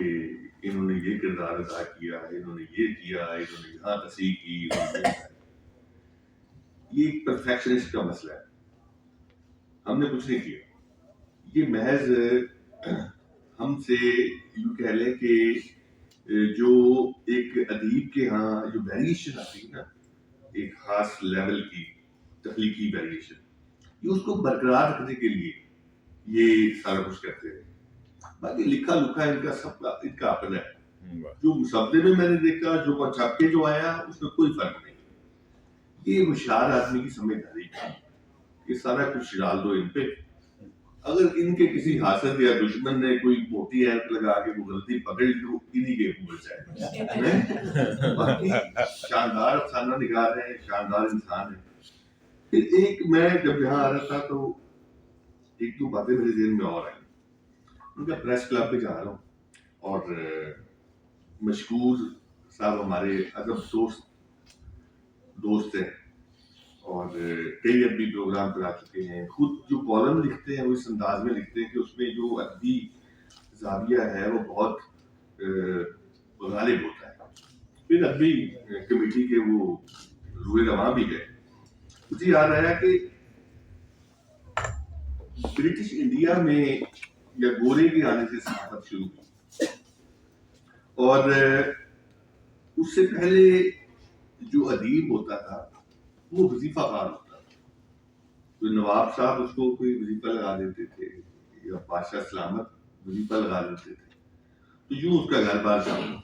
کہ انہوں نے یہ کردار ادا کیا، انہوں نے یہ کیا، انہوں نے یہاں تصحیح کی، یہ ایک پرفیکشنسٹ کا مسئلہ ہے. ہم نے کچھ نہیں کیا. یہ محض ہم سے یوں کہہ لیں کہ جو ایک ادیب کے ہاں جو ویریشن آتی ہے نا، ایک خاص لیول کی تخلیقی ویریشن، یہ اس کو برقرار رکھنے کے لیے یہ سارا کچھ کرتے ہیں. باقی لکھا لکھا ان کا سب کا ان کا اپنا ہے. جو مسودے میں نے دیکھا، جو چھپ کے جو آیا، اس میں کوئی فرق نہیں. یہ ہوشیار آدمی کی سمجھداری ہے. یہ سارا کچھ ڈال دو ان پہ. اگر ان کے کسی حاسد یا دشمن نے کوئی موٹی اینک لگا کے وہ غلطی پکڑ لی تو انہی کے اوپر جائے. باقی شاندار افسانہ نگار ہے، شاندار انسان ہے. پھر ایک میں جب یہاں آ رہا تھا تو ایک دو باتیں میرے ذہن میں اور آئی. ان کا پریس کلب پہ جا رہا ہوں اور مشکور صاحب ہمارے ادب دوست ہیں اور کئی ادبی پروگرام کرا چکے ہیں. خود جو کالم لکھتے ہیں وہ اس انداز میں لکھتے ہیں کہ اس میں جو ادبی زاویہ ہے وہ بہت غالب ہوتا ہے. پھر ادبی کمیٹی کے وہ روئے رواں بھی گئے. مجھے یاد آیا کہ برٹش انڈیا میں یا گورے کے آنے سے صحافت شروع کی، اور اس سے پہلے جو ادیب ہوتا تھا وہ وظیفہ خار ہوتا تھا. تو نواب صاحب اس کو کوئی وظیفہ لگا دیتے تھے یا بادشاہ سلامت وظیفہ لگا دیتے تھے، تو یوں اس کا گھر بار چلتا.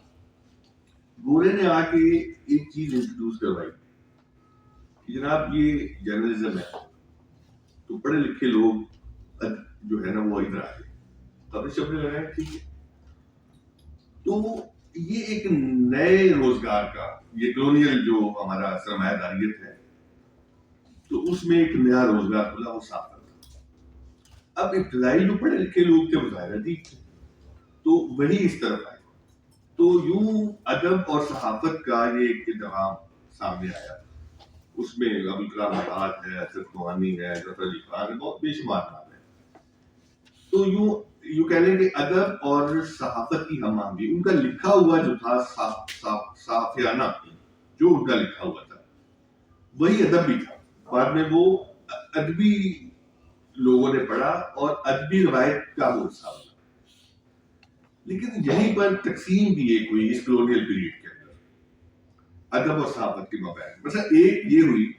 گورے نے آ کے ایک چیز انٹروڈیوس کروائی کہ جناب یہ جرنلزم ہے، تو پڑھے لکھے لوگ جو ہے نا وہ ادھر آ گئے، خبریں شبریں لگائیں. ٹھیک ہے. تو یہ ایک نئے روزگار کا، یہ کلونیل جو ہمارا سرمایہ داریت ہے، تو اس میں ایک نیا روزگار کھلا، وہ صحافت تھا. اب ابتدائی جو پڑھے لکھے لوگ تھے وہ ظاہر ادیب تھے، تو وہی اس طرف آئے. تو یوں ادب اور صحافت کا یہ ایک ادغام سامنے آیا. اس میں ابوالکلام آزاد ہے، اشرف نعانی ہے، ظفر علی خان ہے، بہت بے شمار نام ہے. تو یوں کہہ لیں کہ ادب اور صحافت کی ہم آہنگی، ان کا لکھا ہوا جو تھا صحافیانہ جو ان کا لکھا ہوا تھا وہی ادب بھی تھا. بعد میں وہ ادبی لوگوں نے پڑھا اور ادبی روایت کا وہ حصہ بنا. لیکن یہیں پر تقسیم بھی ایک ہوئی اس کلونیل پیریڈ کے اندر ادب اور صحافت کے مابین. مثلا ایک یہ ہوئی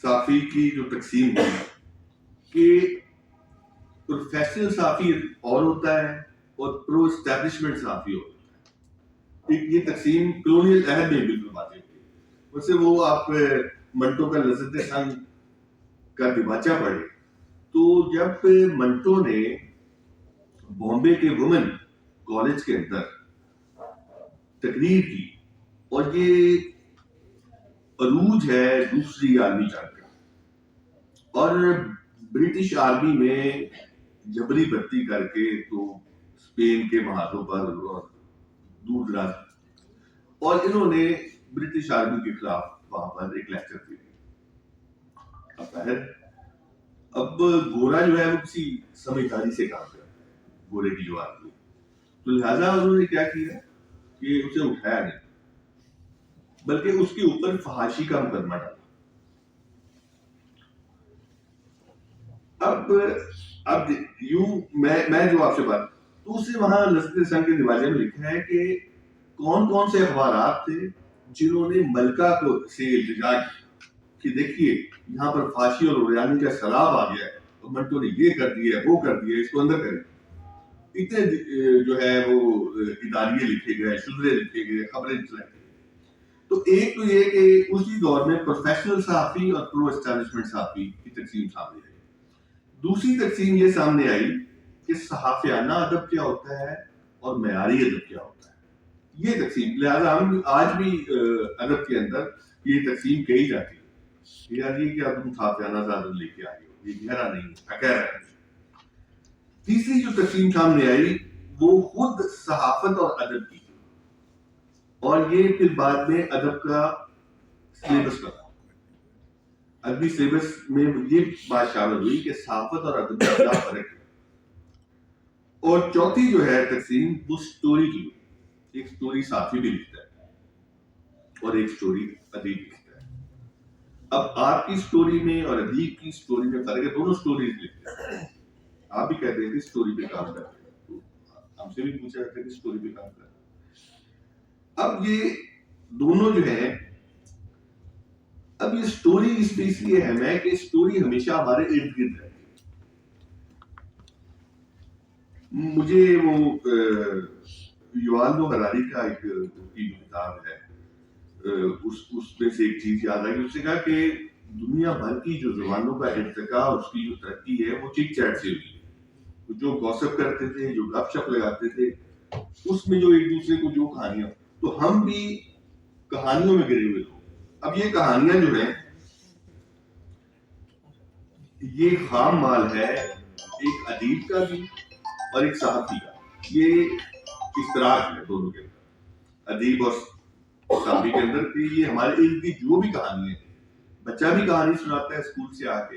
صحافی کی جو تقسیم ہوئی کہ پروفیشنل صحافی اور ہوتا ہے اور پرو اسٹیبلشمنٹ صحافی اور ہوتا ہے. ایک یہ تقسیم کلونیل عہد میں بالکل واضح ہوئی. ویسے وہ آپ منٹو کا لذت سنگ کا دیباچہ پڑھے تو جب منٹو نے بامبے کے وومن کالج کے اندر تقریر کی، اور یہ عروج ہے دوسری عالمی جنگ کا، اور برٹش آرمی میں جبری بھرتی کر کے تو اسپین کے محاذوں پر اور دور دراز، اور انہوں نے برٹش آرمی کے خلاف وہاں پر ایک لیکچر دیا. اب گورا جو ہے وہ کسی سمجھداری سے کام کرتا ہے، گورے کی جو آدمی، تو لہٰذا انہوں نے کیا کیا کہ اسے اٹھایا نہیں بلکہ اس کے اوپر فحاشی کا مقدمہ ڈالا. اب یوں میں جو آپ سے بات، تو اسے وہاں لذت سنگ کے دیباچے میں لکھا ہے کہ کون کون سے اخبارات تھے جنہوں نے ملکہ کو سے التجا کی کہ دیکھیے یہاں پر فحاشی اور عریانی کا سیلاب آ گیا ہے اور منٹو نے یہ کر دیا وہ کر دیا، اس کو اندر کریں. اتنے جو ہے وہ اداریے لکھے گئے، شذرے لکھے گئے، خبریں چلائی گئی. تو ایک تو یہ کہ اسی دور میں پروفیشنل صحافی اور پرو اسٹیبلشمنٹ صحافی کی تقسیم سامنے آئی. دوسری تقسیم یہ سامنے آئی کہ صحافیانہ ادب کیا ہوتا ہے اور معیاری ادب کیا ہوتا ہے. یہ تقسیم، لہٰذا ہم آج بھی ادب کے اندر یہ تقسیم کہی جاتی ہے یار یہ کہ اب تم صحافیانہ سے ادب لے کے آئے ہو، یہ گہرا نہیں ہے. تیسری جو تقسیم سامنے آئی وہ خود صحافت اور ادب کی، اور یہ پھر بعد میں ادب کا سلیبس کا ادبی سلیبس میں یہ بات شامل ہوئی کہ صحافت اور ادب کا کیا فرق ہے. اور چوتھی جو ہے تقسیم وہ سٹوری کی ہوئی. ایک سٹوری صحافی بھی لکھتا ہے اور ایک سٹوری ادیب لکھتا ہے. اب آپ کی سٹوری میں اور ادیب کی سٹوری میں فرق ہے. دونوں سٹوریز لکھتے ہیں. آپ بھی کہتے ہیں کہ سٹوری پہ کام کرتے ہیں, تو ہم سے بھی پوچھا جاتا ہے کہ سٹوری پہ کام کرتے ہیں. اب یہ دونوں جو ہیں, اب یہ سٹوری اس پہ اس لیے اہم ہے کہ سٹوری ہمیشہ ہمارے ارد گرد ہے. مجھے وہ یوال نو ہراری کا ایک کی کتاب ہے, اس میں سے ایک چیز یاد آئی. اس نے کہا کہ دنیا بھر کی جو زبانوں کا ارتقاء, اس کی جو ترقی ہے وہ چک چیٹ سے ہوئی. جو گوسپ کرتے تھے, جو گپ شپ لگاتے تھے, اس میں جو ایک دوسرے کو جو کہانیاں, تو ہم بھی کہانیوں میں گرے ہوئے لوگ. اب یہ کہانیاں جو ہیں یہ خام مال ہے ایک ادیب کا بھی اور ایک صحافی کا. یہ اشتراک ہے دونوں کے اندر, ادیب اور صحافی کے اندر, کہ یہ ہمارے ارد گرد جو بھی کہانی ہے, بچہ بھی کہانی سناتا ہے اسکول سے آ کے,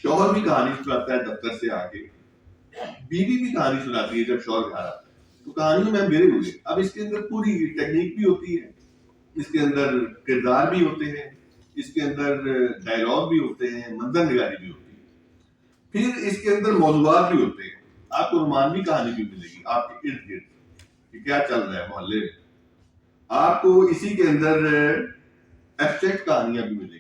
شوہر بھی کہانی سناتا ہے دفتر سے آ کے, بیوی بھی کہانی سناتی ہے جب شوہر گھر آتا ہے. تو کہانیوں میں ہم گرے ہوئے. اب اس کے اندر پوری ٹیکنیک بھی ہوتی ہے, اس کے اندر کردار بھی ہوتے ہیں, اس کے اندر ڈائلاگ بھی ہوتے ہیں, منظر نگاری بھی ہوتی ہے, پھر اس کے اندر موضوعات بھی ہوتے ہیں. آپ کو رومانوی کہانی بھی ملے گی آپ کے ارد گرد کہ کیا چل رہا ہے محلے میں. آپ کو اسی کے اندر ایبسٹریکٹ کہانیاں بھی ملے گی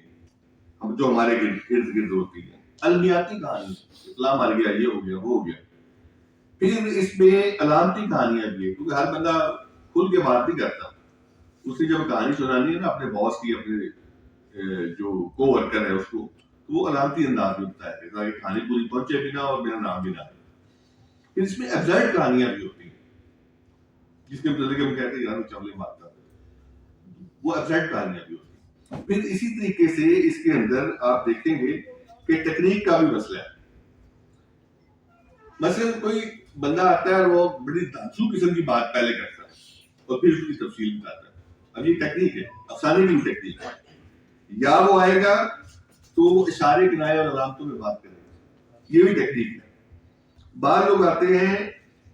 جو ہمارے ارد گرد ہوتی ہیں. المیاتی کہانی, اطلاع مر گیا, یہ ہو گیا, وہ ہو گیا. پھر اس میں علامتی کہانیاں بھی ہے, کیونکہ ہر بندہ کھل کے بات نہیں کرتا. اسے جب کہانی سنانی ہے نا اپنے باس کی, اپنے جو کو ورکر ہے اس کو, تو وہ علامتی انداز میں بتایا کہ تاکہ کہانی پوری پہنچے بھی نہ اور میرا نام بھی نہ آئے. پھر اس میں ابزرڈ کہانیاں بھی ہوتی ہیں جس کے متعلق ہم کہتے ہیں یار چولے بات کرتے ہیں, وہ ابزرڈ کہانیاں بھی ہوتی ہیں. پھر اسی طریقے سے اس کے اندر آپ دیکھیں گے کہ ٹیکنیک کا بھی مسئلہ ہے. مثلا کوئی بندہ آتا ہے اور وہ بڑی دھانسو قسم کی بات پہلے کرتا ہے اور پھر اس کی تفصیل بتاتا ہے. اب یہ ٹیکنیک ہے, افسانے کی ٹیکنیک ہے. یا وہ آئے گا تو وہ اشارے کنائے اور علامتوں میں بات کرے گا, یہ بھی ٹیکنیک ہے. بعض لوگ آتے ہیں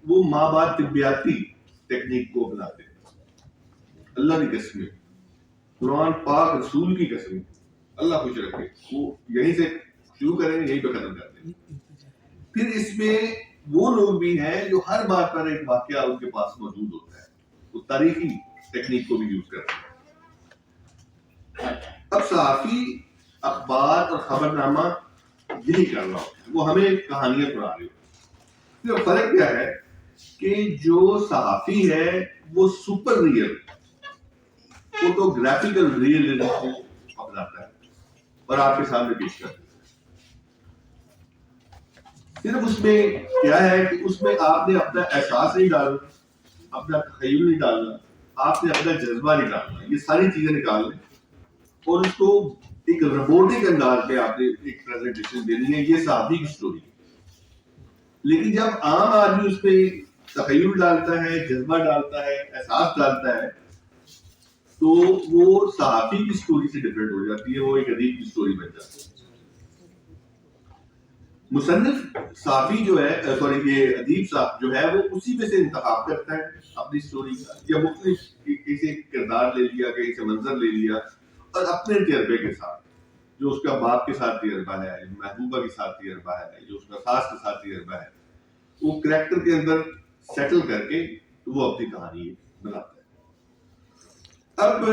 وہ ماں باپ طبیاتی ٹیکنیک کو اپناتے ہیں. اللہ کی قسم, قرآن پاک رسول کی قسم, اللہ خوش رکھے, وہ یہیں سے شروع کریں گے یہیں پہ ختم کرتے ہیں. پھر اس میں وہ لوگ بھی ہیں جو ہر بات پر ایک واقعہ ان کے پاس موجود ہوتا ہے, وہ تاریخی ٹیکنیک کو بھی یوز کرتے ہیں. اب صحافی اخبار اور خبر نامہ یہی کر رہا ہوتا ہے, وہ ہمیں کہانیاں سنا رہے ہوتے ہیں. پھر فرق کیا ہے کہ جو صحافی ہے وہ سپر ریئل, وہ تو گرافیکل ریئلزم کو اپناتا ہے اور آپ کے سامنے پیش کرتا ہے. صرف اس میں کیا ہے کہ اس میں آپ نے اپنا احساس نہیں ڈالنا, اپنا تخیل نہیں ڈالنا, آپ نے اپنا جذبہ نہیں ڈالنا. یہ ساری چیزیں نکال لیں اور اس کو ایک روبوٹک انداز میں آپ نے ایک پریزنٹیشن دینی ہے. یہ صحافی کی سٹوری. لیکن جب عام آدمی اس پہ تخیل ڈالتا ہے, جذبہ ڈالتا ہے, احساس ڈالتا ہے, تو وہ صحافی کی سٹوری سے ڈفرینٹ ہو جاتی ہے, وہ ایک ادیب کی سٹوری بن جاتی ہے. مصنف صحافی جو ہے, سوری یہ ادیب صاحب جو ہے, وہ اسی میں سے انتخاب کرتا ہے اپنی سٹوری کا, یا مختلف کسی کردار لے لیا, کہیں سے منظر لے لیا, اور اپنے تجربے کے ساتھ, جو اس کا باپ کے ساتھ تجربہ ہے, محبوبہ کے ساتھ تجربہ ہے, جو اس کا ساس کے ساتھ تجربہ ہے, وہ کریکٹر کے اندر سیٹل کر کے وہ اپنی کہانی بناتا ہے. اب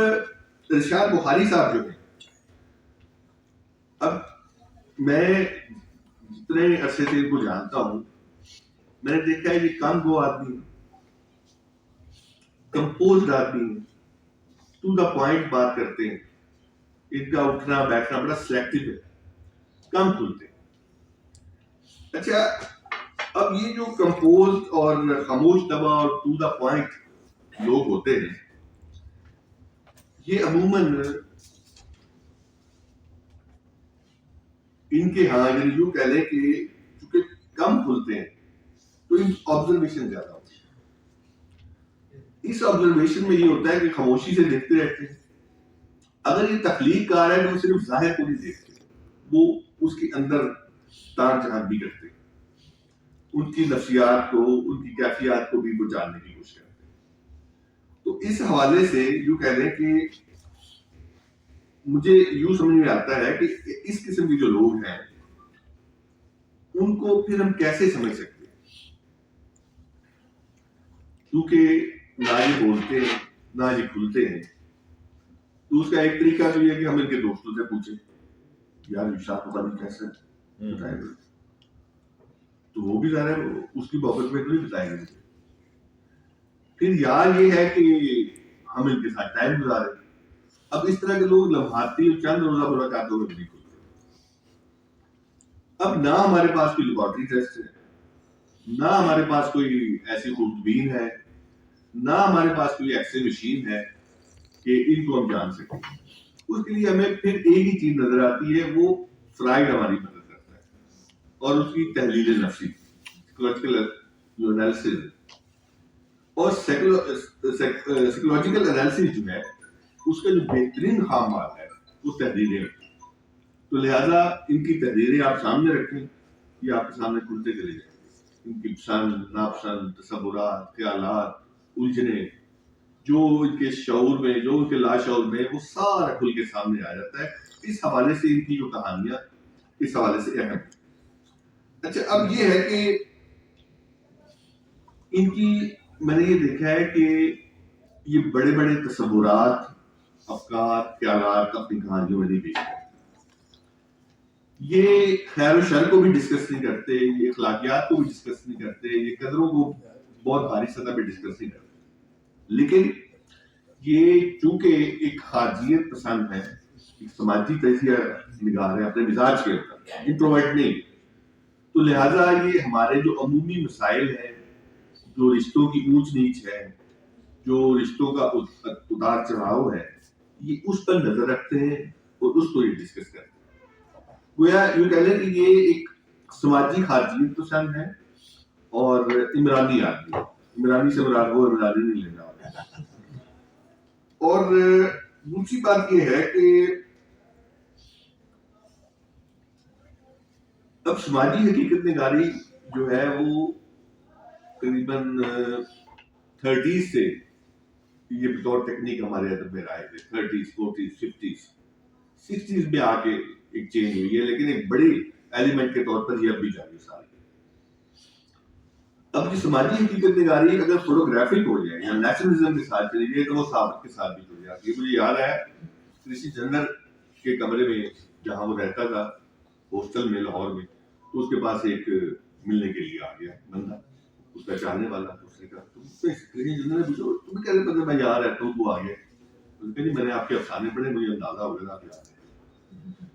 ارشاد بخاری صاحب جو ہیں, اب میں جتنے عرصے سے ان کو جانتا ہوں, میں نے دیکھا ہے یہ کم گو آدمی, کمپوزڈ آدمی, ٹو دا پوائنٹ بات کرتے ہیں. ان کا اٹھنا بیٹھنا بڑا سلیکٹو ہے, کم کھلتے ہیں. اچھا, اب یہ جو کمپوز اور خاموش طبع اور ٹو دا پوائنٹ لوگ ہوتے ہیں, یہ عموماً ان کے ہاں یعنی یوں کہہ لیں کہ چونکہ کم کھلتے ہیں تو ان آبزرویشن زیادہ ہوتی ہے. اس آبزرویشن میں یہ ہوتا ہے کہ خاموشی سے دیکھتے رہتے ہیں. اگر یہ تخلیق کار ہے تو وہ صرف ظاہر کو نہیں دیکھتے, وہ اس کے اندر تان جہان بھی کرتے ہیں. ان کی نفسیات کو، ان کی کیفیات کو بھی وہ جاننے کی کوشش کرتے ہیں. تو اس حوالے سے یوں کہہ لیں کہ مجھے یوں سمجھ میں آتا ہے کہ اس قسم کے جو لوگ ہیں ان کو پھر ہم کیسے سمجھ سکتے ہیں، کیونکہ نہ یہ بولتے ہیں نہ یہ کھلتے ہیں. تو اس کا ایک طریقہ تو یہ ہے کہ ہم ان کے دوستوں سے پوچھیں یار ارشاد پتہ نہیں کیسے بتائیں گے، تو وہ بھی ظاہر ہے اس کی بابت میں تو نہیں بتائیں گے. پھر یار یہ ہے کہ ہم ان کے ساتھ ٹائم گزاریں. اب اس طرح کے لوگ لمحاتی اور چند روزہ ملاقاتوں میں بھی کھلتے ہیں. اب نہ ہمارے پاس کوئی لیبارٹری ٹیسٹ ہے، نہ ہمارے پاس کوئی ایسی خوردبین ہے، نہ ہمارے پاس کوئی ایکسرے مشین ہے کہ ان کو ہم جان سکیں. اس کے لیے ہمیں پھر ایک ہی چیز نظر آتی ہے، وہ فرائڈ ہماری مدد کرتا ہے اور اس کی تحلیل نفسی، سائیکولوجیکل جو انالیسس اور سائیکولوجیکل انالیسس جو ہے اس کا جو بہترین خامات ہے وہ تحریریں. تو لہٰذا ان کی تحریریں آپ سامنے رکھیں، یہ آپ کے سامنے کھلتے چلے جائیں گے. ان کی پسند ناپسند، تصورات، خیالات، الجھنیں جو ان کے شعور میں، جو ان کے لاشعور میں، وہ سارا کھل کے سامنے آ جاتا ہے. اس حوالے سے ان کی جو کہانیاں اس حوالے سے اہم. اچھا اب یہ ہے کہ ان کی میں نے یہ دیکھا ہے کہ یہ بڑے بڑے تصورات، افکار، خیالات اپنی کہانیوں میں نہیں پیش کرتے. یہ خیر و شر کو بھی ڈسکس نہیں کرتے، یہ اخلاقیات کو بھی ڈسکس نہیں کرتے، یہ قدروں کو بہت بھاری سطح پہ ڈسکس نہیں کرتے. لیکن یہ چونکہ ایک خارجیت پسند ہے، ایک سماجی تجزیہ نگار ہے اپنے مزاج کے اوپر، انٹروورٹ نہیں، تو لہٰذا یہ ہمارے جو عمومی مسائل ہیں، جو رشتوں کی اونچ نیچ ہے، جو رشتوں کا اتار چڑھاؤ ہے، یہ اس پر نظر رکھتے ہیں اور اس کو یہ ڈسکس کرتے ہیں. گویا یوں کہہ لیں کہ یہ ایک سماجی خارجیت پسند ہے اور عمرانی آدمی. عمرانی سے مراد وہ عمرانی نہیں لینا. اور دوسری بات یہ ہے کہ اب سماجی حقیقت نگاری جو ہے وہ تقریباً 30s سے یہ بطور ٹیکنیک ہمارے ادب میں آئے تھے. 30s 40s 50s 60s میں آ کے ایک چینج ہوئی ہے، لیکن ایک بڑی ایلیمنٹ کے طور پر یہ اب بھی جاری ساری. اب یہ سماجی حقیقت نگاری اگر فوٹوگرافک ہو جائے یا نیشنلزم کے ساتھ چلی جائے تو وہ ثابت کے ساتھ بھی جڑ جاتی ہے. مجھے یاد ہے کرسی جنرل کے کمرے میں جہاں وہ رہتا تھا ہاسٹل میں لاہور میں، تو اس کے پاس ایک ملنے کے لیے آ گیا بندہ، اس کا چاہنے والا. اس نے کہا کرسی جنرل نے پوچھا تمہیں کیسے پتا میں یہاں رہتا ہوں؟ وہ آ گیا. میں نے آپ کے افسانے پڑھے، مجھے اندازہ ہو گیا آپ یاد ہے.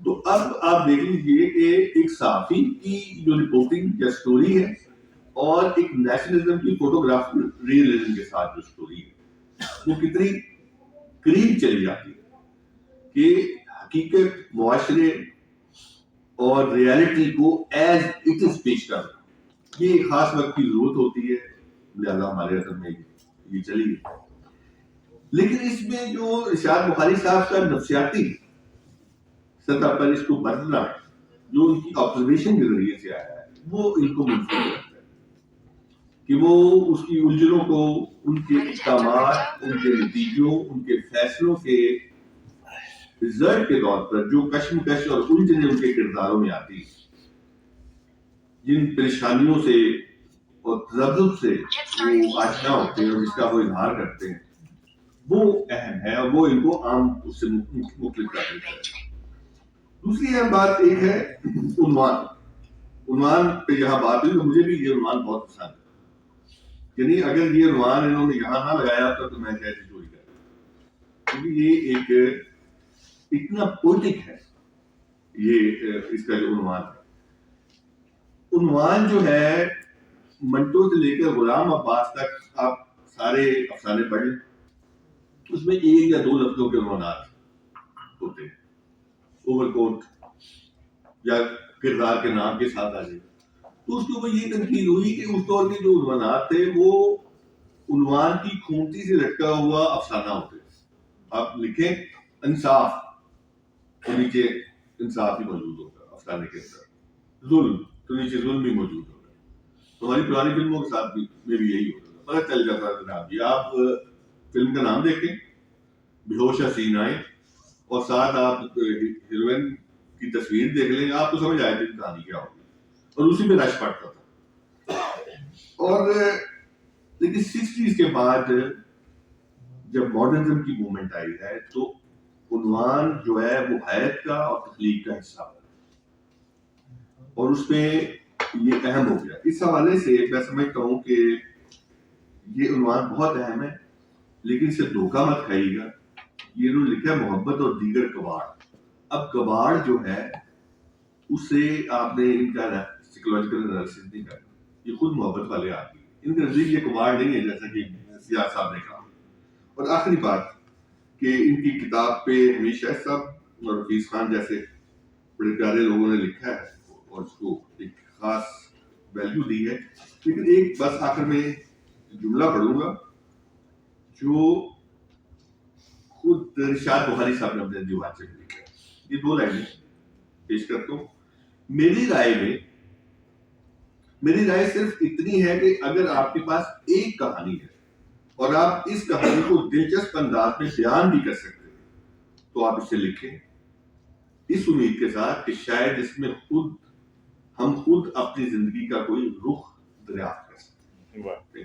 تو اب آپ دیکھ لیجیے کہ ایک صحافی کی جو رپورٹنگ یا سٹوری ہے اور ایک نیشنلزم کی فوٹوگراف ریئلزم کے ساتھ جو سٹوری ہے وہ کتنی قریب چلی جاتی ہے کہ حقیقت، معاشرے اور ریالٹی کو ایز اٹ از پیش کرنا. یہ ایک خاص وقت کی ضرورت ہوتی ہے، لہذا ہمارے اثر میں یہ چلی گئی. لیکن اس میں جو ارشاد بخاری صاحب کا نفسیاتی سطح پر اس کو بدلنا جو ان کی آبزرویشن کے ذریعے سے آیا ہے وہ ان کو منفرد کرتا ہے کہ وہ اس کی الجھنوں کو، ان کے اقدامات، ان کے نتیجوں، ان کے فیصلوں کے رزلٹ کے طور پر جو کشمکش اور الجھنیں ان کے کرداروں میں آتی ہیں، جن پریشانیوں سے اور تذبذب سے وہ آشنا ہوتے ہیں اور جس کا وہ اظہار کرتے ہیں، وہ اہم ہے اور وہ ان کو عام اس سے مختلف کر دیتا ہے. دوسری اہم بات ایک ہے عنوان پہ یہاں بات ہوئی تو مجھے بھی یہ عنوان بہت پسند ہے. یعنی اگر یہ عنوان انہوں نے یہاں نہ لگایا تھا تو میں کیسے چوری کرتا، کیونکہ یہ ایک اتنا پوئٹک ہے یہ اس کا جو عنوان جو ہے منٹو سے لے کر غلام عباس تک آپ سارے افسانے پڑھیں، اس میں ایک یا دو لفظوں کے عنوانات ہوتے ہیں. اوور کوٹ یا کردار کے نام کے ساتھ آ جائے. تو اس کے اوپر یہ تنقید ہوئی کہ اس دور کے جو عنوانات تھے وہ عنوان کی کھونٹی سے لٹکا ہوا افسانہ ہوتے. آپ لکھیں انصاف تو نیچے انصاف ہی موجود ہوگا افسانے کے اندر، ظلم تو نیچے ظلم بھی موجود ہوگا. ہماری پرانی فلموں کے ساتھ میں بھی یہی ہوتا تھا، پتہ چل جاتا تھا جناب جی آپ فلم کا نام دیکھیں، بے ہوش حسین آئے، اور ساتھ آپ ہیروئن کی تصویر دیکھ لیں، آپ کو سمجھ آئے کہ کہانی کیا ہوگی، اور اسی میں رش پڑتا تھا. اور لیکن 60s کے بعد جب ماڈرنزم کی موومنٹ آئی ہے تو عنوان جو ہے وہ حیرت کا اور تخلیق کا حصہ ہے، اور اس میں یہ اہم ہو گیا. اس حوالے سے میں سمجھتا ہوں کہ یہ عنوان بہت اہم ہے، لیکن اسے دھوکہ مت کھائیے گا. یہ انہوں نے لکھا ہے محبت اور دیگر کباڑ. اب کباڑ جو ہے اسے آپ نے ان کا سائیکولوجیکل انالیسس نہیں کرنا، یہ خود محبت والے آدمی ہیں، ان کے نزدیک یہ کباڑ نہیں ہے جیسا کہ سیاہ صاحب نے کہا. اور آخری بات کہ ان کی کتاب پہ حمید شاہ صاحب اور حفیظ خان جیسے بڑے پیارے لوگوں نے لکھا ہے اور اس کو ایک خاص ویلیو دی ہے. لیکن ایک بس آخر میں جملہ پڑھوں گا جو خود رشاد بخاری صاحب نے اپنے دیوان سے لکھا ہے. یہ 2 لائنیں پیش کرتا ہوں. میری رائے صرف اتنی ہے کہ اگر آپ کے پاس ایک کہانی ہے اور آپ اس کہانی کو دلچسپ انداز میں بیان بھی کر سکتے ہیں تو آپ اسے لکھیں، اس امید کے ساتھ کہ شاید اس میں ہم خود اپنی زندگی کا کوئی رخ دریافت کر سکیں.